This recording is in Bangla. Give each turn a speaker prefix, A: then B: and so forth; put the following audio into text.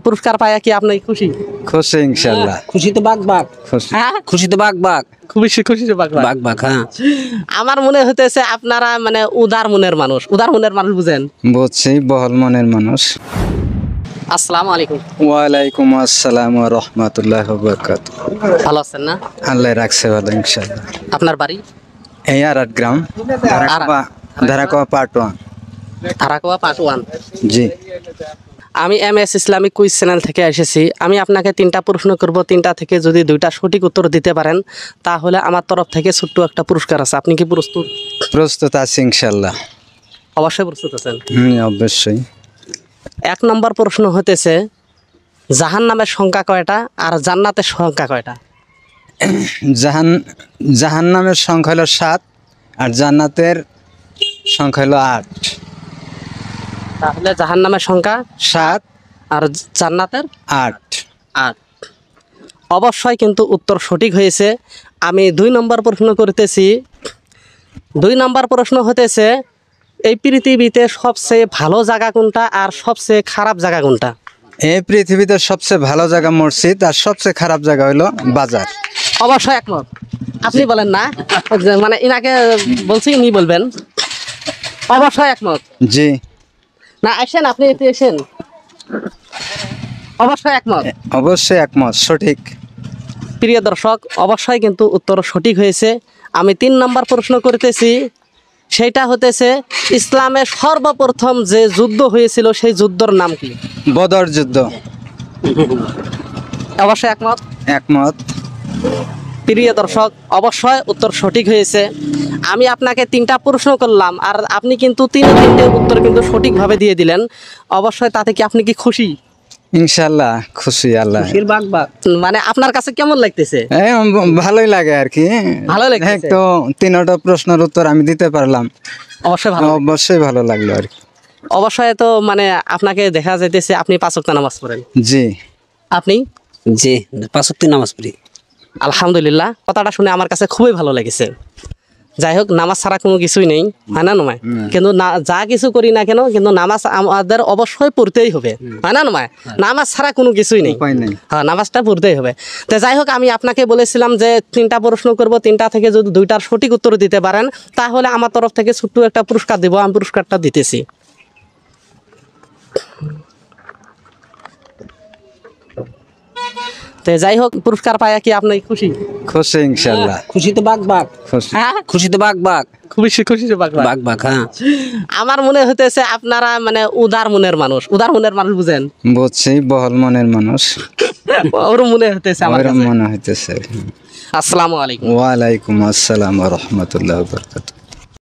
A: পুরস্কার পাইয়া কি আপনি খুশি?
B: খুশি ইনশাআল্লাহ।
C: খুশি তো বাঘ বাঘ,
A: হ্যাঁ
C: খুশি তো বাঘ বাঘ,
A: খুশি খুশি যে বাঘ
C: বাঘ বাঘ। হ্যাঁ,
A: আমার মনে হইতেছে আপনারা মানে উদার মনের মানুষ। উদার মনের মানুষ বুঝেন?
B: বুঝছি, বহল মনের মানুষ।
A: আসসালামু আলাইকুম।
B: ওয়ালাইকুম আসসালাম ওয়া রাহমাতুল্লাহি ওয়া বারাকাতুহু।
A: ভালো আছেন না?
B: আল্লাহ রাখছে ভালো ইনশাআল্লাহ।
A: আপনার বাড়ি?
B: এই আরাট গ্রাম, ধারাকোয়া পার্ট 1।
A: ধারাকোয়া পার্ট 1।
B: জি।
A: আমি MS ইসলামিক কুইজ চ্যানেল থেকে এসেছি। আমি আপনাকে 3টা প্রশ্ন করব, 3টা থেকে যদি 2টা সঠিক উত্তর দিতে পারেন তাহলে আমার তরফ থেকে ছোট্ট একটা পুরস্কার আছে। আপনি কি প্রস্তুত?
B: প্রস্তুত আছি ইনশাআল্লাহ।
A: অবশ্যই প্রস্তুত আছেন।
B: অবশ্যই।
A: 1 নম্বর প্রশ্ন হতেছে, জাহান্নামের সংখ্যা কয়টা আর জান্নাতের সংখ্যা কয়টা?
B: জাহান্নামের সংখ্যা হলো 7 আর জান্নাতের সংখ্যা হলো 8।
A: তাহলে জাহান্নামের সংখ্যা
B: 7
A: আর জান্নাতের
B: 8।
A: 8। অবশ্যই কিন্তু উত্তর সঠিক হয়েছে। আমি 2 নম্বর প্রশ্ন করতেছি। 2 নম্বর প্রশ্ন হতেছে, এই পৃথিবীতে সবচেয়ে ভালো জায়গা কোনটা আর সবচেয়ে খারাপ জায়গা কোনটা?
B: এই পৃথিবীতে সবচেয়ে ভালো জায়গা মসজিদ আর সবচেয়ে খারাপ জায়গা হলো বাজার।
A: অবশ্যই একমত। আপনি বলেন না, মানে ইনাকে বলছি, ইনি বলবেন। অবশ্যই একমত।
B: জি।
A: না আসেন, আপনি এতে এসেন। অবশ্যই একমত।
B: অবশ্যই একমত, সঠিক।
A: প্রিয় দর্শক, অবশ্যই কিন্তু উত্তর সঠিক হয়েছে। আমি 3 নম্বর প্রশ্ন করতেছি, সেইটা হতেছে ইসলামের সর্বপ্রথম যে যুদ্ধ হয়েছিল সেই যুদ্ধর নাম কি?
B: বদর যুদ্ধ।
A: অবশ্যই একমত।
B: একমত।
A: প্রিয় দর্শক, অবশ্যই উত্তর সঠিক হয়েছে। আমি আপনাকে 3টা প্রশ্ন করলাম আর আপনি কিন্তু 3টে উত্তর কিন্তু সঠিকভাবে দিয়ে দিলেন। অবশ্যই তাতে কি আপনি কি খুশি?
B: ইনশাআল্লাহ খুশি। আল্লাহ
A: খুশির বাঘ বাঘ। মানে আপনার কাছে কেমন লাগতেছে?
B: ভালোই লাগে আর কি।
A: ভালো লাগতেছে?
B: তো 3টা প্রশ্নের উত্তর আমি দিতে পারলাম।
A: অবশ্যই ভালো।
B: অবশ্যই ভালো লাগলো আর কি।
A: অবশ্যই তো মানে আপনাকে দেখা যাইতেছে আপনি 5 ওয়াক্ত নামাজ পড়েন।
B: জি।
A: আপনি?
C: জি, 5 ওয়াক্ত নামাজ পড়ি।
A: আলহামদুলিল্লাহ, কথাটা শুনে আমার কাছে খুবই ভালো লেগেছে। যাই হোক, নামাজ ছাড়া কোনো কিছুই নেই, হয় না নয়? কিন্তু যা কিছু করি না কেন, কিন্তু নামাজ আমাদের অবশ্যই পড়তেই হবে, হয় না নয়? নামাজ ছাড়া কোনো কিছুই নেই।
B: উপায় নেই।
A: হ্যাঁ, নামাজটা পড়তেই হবে। তো যাই হোক, আমি আপনাকে বলেছিলাম যে 3টা প্রশ্ন করব, 3টা থেকে যদি 2টার সঠিক উত্তর দিতে পারেন তাহলে আমার তরফ থেকে ছোট্ট একটা পুরস্কার দেবো। আমি পুরস্কারটা দিতেছি। তো যাই হোক, পুরস্কার পাইয়া কি আপনি খুশি?
B: খুশি ইনশাআল্লাহ।
C: খুশি তো বাঘ বাঘ,
B: খুশি।
A: হ্যাঁ
C: খুশি তো বাঘ বাঘ,
A: খুশি খুশি যে বাঘ বাঘ।
C: বাঘ বাঘ। হ্যাঁ,
A: আমার মনে হইতেছে আপনারা মানে উদার মনের মানুষ। উদার মনের মানুষ বুঝেন?
B: বুঝছি, বহল মনের মানুষ।
A: ওর মনে হইতেছে আমার
B: ওরকম
A: কাছে।
B: মনে হইতেছে।
A: আসসালামু আলাইকুম।
B: ওয়ালাইকুম আসসালাম ওয়া রাহমাতুল্লাহি ওয়া বারাকাতুহু।